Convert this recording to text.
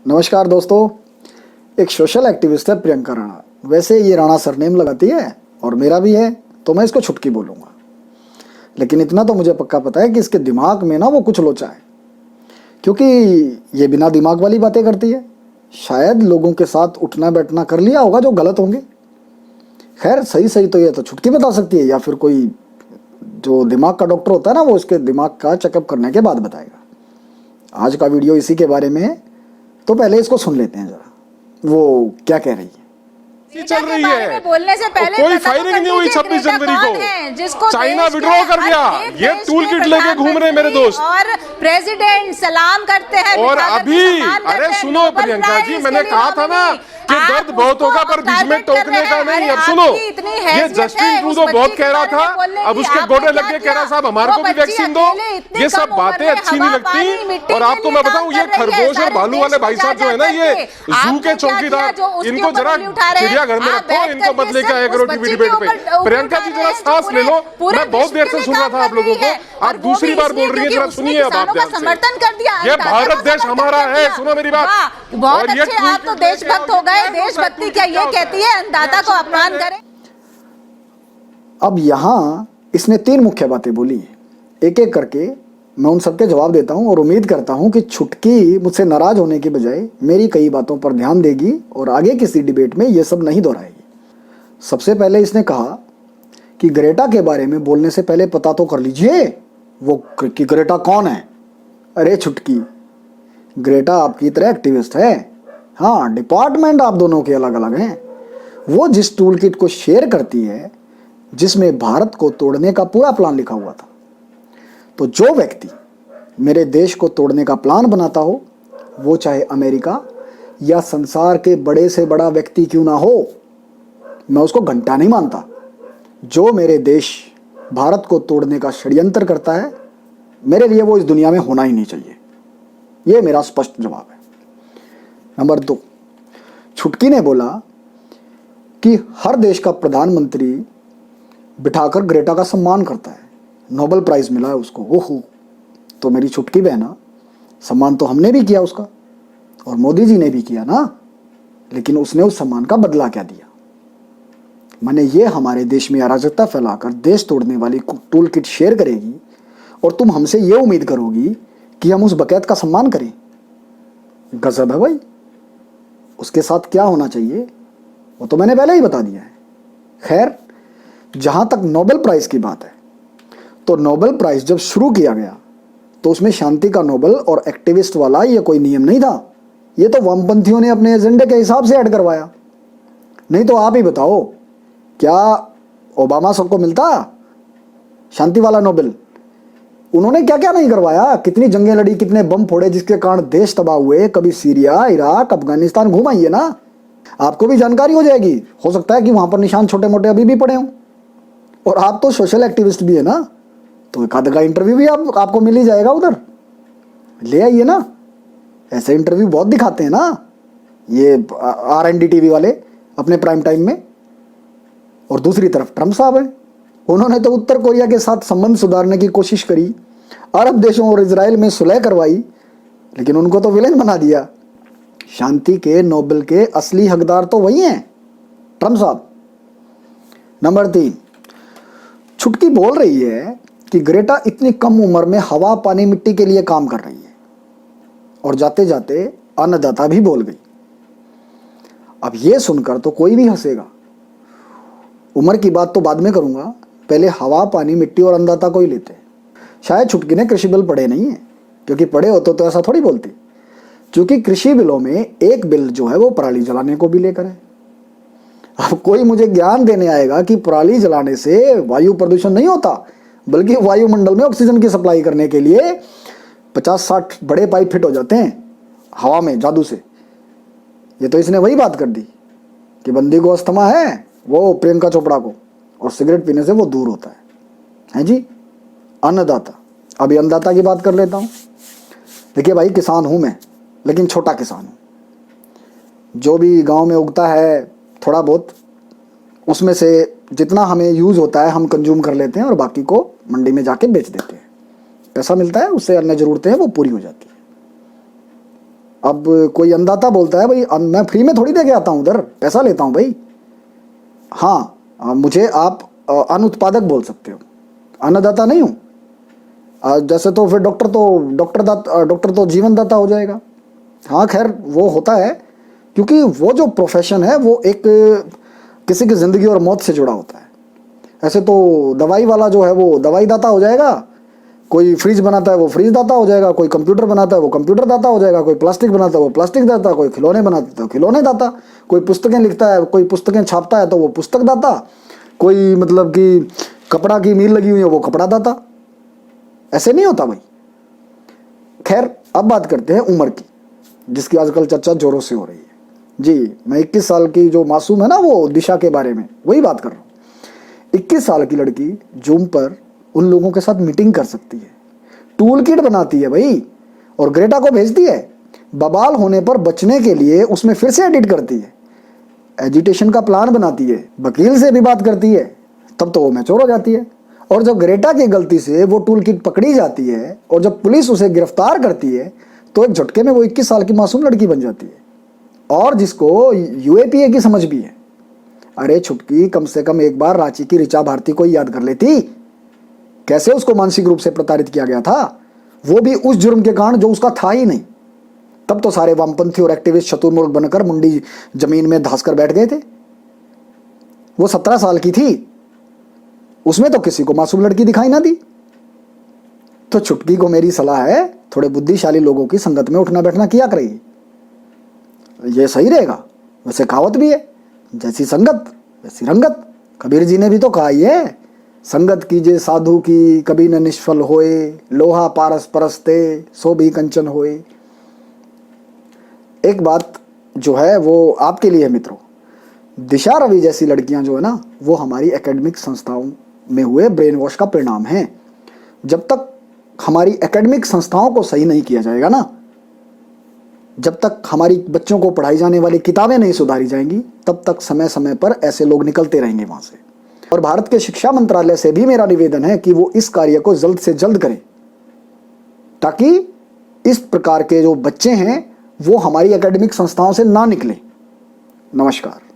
नमस्कार दोस्तों। एक सोशल एक्टिविस्ट है प्रियंका राणा। वैसे ये राणा सरनेम लगाती है और मेरा भी है, तो मैं इसको छुटकी बोलूँगा। लेकिन इतना तो मुझे पक्का पता है कि इसके दिमाग में ना वो कुछ लोचा है, क्योंकि ये बिना दिमाग वाली बातें करती है। शायद लोगों के साथ उठना बैठना कर लिया होगा जो गलत होंगे। खैर, सही सही तो ये तो छुटकी बता सकती है, या फिर कोई जो दिमाग का डॉक्टर होता है ना, वो उसके दिमाग का चेकअप करने के बाद बताएगा। आज का वीडियो इसी के बारे में है, तो पहले इसको सुन लेते हैं जरा वो क्या कह रही है। चल रही है। बोलने से पहले कोई फायरिंग नहीं हुई 26 जनवरी को। जिसको चाइना विड्रॉ कर गया। ये टूल किट लेके घूम रहे मेरे दोस्त। और प्रेसिडेंट सलाम करते हैं। और अभी अरे सुनो प्रियंका जी, मैंने कहा था ना कि दर्द बहुत होगा पर बीच में टोकने का नहीं। अब सुनो, ये जस्टिन ट्रूडो बहुत कह रहा था, अब उसके गोडे लग के कह रहा साहब हमारे को भी वैक्सीन दो। ये सब बातें अच्छी नहीं लगती। और आपको मैं बताऊं, ये खरगोश और भालू वाले भाई साहब जो है ना, ये जू के चौकीदार, इनको जरा चिड़ियाघर में रखो, इनको मत लेके आया करो टीवी डिबेट पे। प्रियंका जी जरा सांस ले लो, मैं बहुत देर से सुन रहा था आप लोगों को, आप दूसरी बार बोल रही है, जरा सुनिए अब आप ध्यान से। समर्थन कर दिया। ये भारत देश हमारा है, सुनो मेरी बात। बहुत अच्छे, आप तो देशभक्त हो गए। देशभक्ति क्या ये कहती है अन्नदाता को अपमान करें। अब यहाँ इसने 3 मुख्य बातें बोली हैं। एक एक करके मैं उन सबके जवाब देता हूँ और उम्मीद करता हूँ कि छुटकी मुझसे नाराज होने के बजाय मेरी कई बातों पर ध्यान देगी और आगे किसी डिबेट में ये सब नहीं दोहराएगी। सबसे पहले इसने कहा कि ग्रेटा के बारे में बोलने से पहले पता तो कर लीजिए वो कि ग्रेटा कौन है। अरे छुटकी, ग्रेटा आपकी तरह एक्टिविस्ट है। हाँ, डिपार्टमेंट आप दोनों के अलग अलग हैं। वो जिस टूल किट को शेयर करती है, जिसमें भारत को तोड़ने का पूरा प्लान लिखा हुआ था, तो जो व्यक्ति मेरे देश को तोड़ने का प्लान बनाता हो, वो चाहे अमेरिका या संसार के बड़े से बड़ा व्यक्ति क्यों ना हो, मैं उसको घंटा नहीं मानता। जो मेरे देश भारत को तोड़ने का षड्यंत्र करता है, मेरे लिए वो इस दुनिया में होना ही नहीं चाहिए। ये मेरा स्पष्ट जवाब है। नंबर 2, छुटकी ने बोला कि हर देश का प्रधानमंत्री बिठाकर ग्रेटा का सम्मान करता है, नोबेल प्राइज मिला है उसको। ओहो, तो मेरी छुटकी बहना, सम्मान तो हमने भी किया उसका और मोदी जी ने भी किया ना, लेकिन उसने उस सम्मान का बदला क्या दिया? माने ये हमारे देश में अराजकता फैलाकर देश तोड़ने वाली टूल किट शेयर करेगी और तुम हमसे ये उम्मीद करोगी कि हम उस बकैत का सम्मान करें। गजब है भाई। उसके साथ क्या होना चाहिए वो तो मैंने पहले ही बता दिया है। खैर, जहां तक नोबेल प्राइज की बात है, तो नोबेल प्राइज जब शुरू किया गया तो उसमें शांति का नोबेल और एक्टिविस्ट वाला ये कोई नियम नहीं था। ये तो वामपंथियों ने अपने एजेंडे के हिसाब से ऐड करवाया। नहीं तो आप ही बताओ, क्या ओबामा सबको मिलता शांति वाला नोबेल? उन्होंने क्या क्या नहीं करवाया, कितनी जंगें लड़ी, कितने बम फोड़े जिसके कारण देश तबाह हुए। कभी सीरिया, इराक, अफगानिस्तान घूम आइए ना, आपको भी जानकारी हो जाएगी। हो सकता है कि वहां पर निशान छोटे मोटे अभी भी पड़े हों। और आप तो सोशल एक्टिविस्ट भी है ना, तो एक आध का इंटरव्यू भी आपको मिल ही जाएगा उधर। ले आइए ना, ऐसे इंटरव्यू बहुत दिखाते हैं ना ये RND TV वाले अपने प्राइम टाइम में। और दूसरी तरफ ट्रम्प साहब हैं, उन्होंने तो उत्तर कोरिया के साथ संबंध सुधारने की कोशिश करी, अरब देशों और इजराइल में सुलह करवाई, लेकिन उनको तो विलेन बना दिया। शांति के नोबेल के असली हकदार तो वही हैं, ट्रम्प साहब। नंबर 3, छुटकी बोल रही है कि ग्रेटा इतनी कम उम्र में हवा पानी मिट्टी के लिए काम कर रही है, और जाते जाते अन्नदाता भी बोल गई। अब ये सुनकर तो कोई भी हंसेगा। उम्र की बात तो बाद में करूंगा, पहले हवा पानी मिट्टी और अन्नदाता को ही लेते हैं। शायद छुटकी ने कृषि बिल पढ़े नहीं है, क्योंकि पढ़े होते तो ऐसा थोड़ी बोलती। क्योंकि कृषि बिलों में एक बिल जो है वो पराली जलाने को भी लेकर है। अब कोई मुझे ज्ञान देने आएगा कि पराली जलाने से वायु प्रदूषण नहीं होता, बल्कि वायुमंडल में ऑक्सीजन की सप्लाई करने के लिए 50-60 बड़े पाइप फिट हो जाते हैं हवा में जादू से। ये तो इसने वही बात कर दी कि बंदी को अस्थमा है, वो प्रियंका चोपड़ा को, और सिगरेट पीने से वो दूर होता है जी। अन्नदाता, अभी अन्नदाता की बात कर लेता हूँ। देखिए भाई, किसान हूँ मैं, लेकिन छोटा किसान हूँ। जो भी गांव में उगता है थोड़ा बहुत, उसमें से जितना हमें यूज़ होता है हम कंज्यूम कर लेते हैं और बाकी को मंडी में जाके बेच देते हैं। पैसा मिलता है, उससे अन्य ज़रूरतें हैं वो पूरी हो जाती है। अब कोई अन्नदाता बोलता है भाई मैं फ्री में थोड़ी दे के आता हूँ, उधर पैसा लेता हूँ भाई। हाँ, मुझे आप अन्न उत्पादक बोल सकते हो, अन्नदाता नहीं हूँ। जैसे तो फिर डॉक्टर तो जीवन दाता हो जाएगा। हाँ खैर, वो होता है क्योंकि वो जो प्रोफेशन है वो एक किसी की ज़िंदगी और मौत से जुड़ा होता है। ऐसे तो दवाई वाला जो है वो दवाई दाता हो जाएगा, कोई फ्रिज बनाता है वो फ्रिज दाता हो जाएगा, कोई कंप्यूटर बनाता है वो कंप्यूटर दाता हो जाएगा, कोई प्लास्टिक बनाता है वो प्लास्टिक दाता, कोई खिलौने बनाता है तो खिलौने दाता, कोई पुस्तकें लिखता है, कोई पुस्तकें छापता है तो वो पुस्तक दाता, कोई मतलब कि कपड़ा की मील लगी हुई है वो कपड़ा दाता। ऐसे नहीं होता भाई। खैर, अब बात करते हैं उम्र की, जिसकी आजकल चर्चा जोरों से हो रही है। जी, मैं 21 साल की जो मासूम है ना, वो दिशा के बारे में वही बात कर रहा हूँ। 21 साल की लड़की जूम पर उन लोगों के साथ मीटिंग कर सकती है, टूल किट बनाती है भाई, और ग्रेटा को भेजती है। बवाल होने पर बचने के लिए उसमें फिर से एडिट करती है, एजिटेशन का प्लान बनाती है, वकील से भी बात करती है, तब तो वो मैच्योर हो जाती है। और जब ग्रेटा की गलती से वो टूल किट पकड़ी जाती है और जब पुलिस उसे गिरफ्तार करती है तो एक झटके में वो 21 साल की मासूम लड़की बन जाती है, और जिसको यूएपीए की समझ भी है। अरे छुटकी, कम से कम एक बार रांची की ऋचा भारती को याद कर लेती, कैसे उसको मानसिक रूप से प्रताड़ित किया गया था, वो भी उस जुर्म के कारण जो उसका था ही नहीं। तब तो सारे वामपंथी और एक्टिविस्ट शतुरमुर्ग बनकर मुंडी जमीन में धंस कर बैठ गए थे। वो 17 साल की थी, उसमें तो किसी को मासूम लड़की दिखाई ना दी। तो छुटकी को मेरी सलाह है, थोड़े बुद्धिशाली लोगों की संगत में उठना बैठना किया करेगी, ये सही रहेगा। वैसे कहावत भी है, जैसी संगत वैसी रंगत। कबीर जी ने भी तो कहा ही है, संगत कीजिए साधु की कभी न निष्फल होए, लोहा पारस परसते सो भी कंचन होए। एक बात जो है वो आपके लिए मित्रों, दिशा रवि जैसी लड़कियां जो है ना, वो हमारी एकेडमिक संस्थाओं में हुए ब्रेन वॉश का परिणाम है। जब तक हमारी एकेडमिक संस्थाओं को सही नहीं किया जाएगा ना, जब तक हमारी बच्चों को पढ़ाई जाने वाली किताबें नहीं सुधारी जाएंगी, तब तक समय समय पर ऐसे लोग निकलते रहेंगे वहां से। और भारत के शिक्षा मंत्रालय से भी मेरा निवेदन है कि वो इस कार्य को जल्द से जल्द करें, ताकि इस प्रकार के जो बच्चे हैं वो हमारी एकेडमिक संस्थाओं से ना निकलें। नमस्कार।